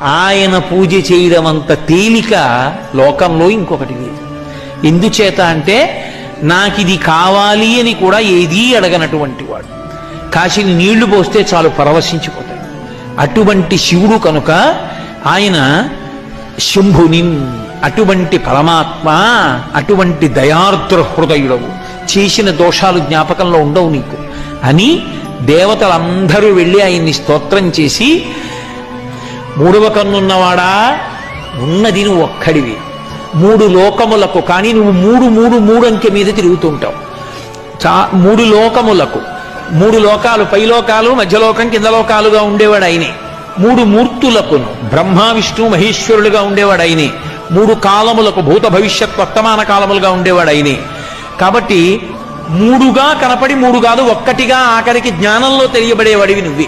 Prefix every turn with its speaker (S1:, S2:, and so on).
S1: ఆయన పూజ చేయడం అంత తేలిక లోకంలో ఇంకొకటి లేదు. ఎందుచేత అంటే నాకిది కావాలి అని కూడా ఏదీ అడగనటువంటి వాడు. కాశీని నీళ్లు పోస్తే చాలు పరవశించిపోతాడు. అటువంటి శివుడు కనుక ఆయన శంభుని, అటువంటి పరమాత్మ, అటువంటి దయార్ద్ర హృదయుడవు, చేసిన దోషాలు జ్ఞాపకంలో ఉండవు నీకు అని దేవతలందరూ వెళ్ళి ఆయన్ని స్తోత్రం చేసి, మూడవ కన్నున్నవాడా, ఉన్నది నువ్వు ఒక్కడివి, మూడు లోకములకు, కానీ నువ్వు మూడు అంకె మీద తిరుగుతుంటావు. మూడు లోకములకు, మూడు లోకాలు, పైలోకాలు, మధ్యలోకం, కింద లోకాలుగా ఉండేవాడు ఆయనే. మూడు మూర్తులకును, బ్రహ్మ విష్ణు మహేశ్వరులుగా ఉండేవాడు ఆయనే. మూడు కాలములకు, భూత భవిష్యత్ వర్తమాన కాలములుగా ఉండేవాడు ఆయనే. కాబట్టి మూడుగా కనపడి మూడు కాదు ఒక్కటిగా ఆఖరికి జ్ఞానంలో తెలియబడేవాడివి నువ్వే.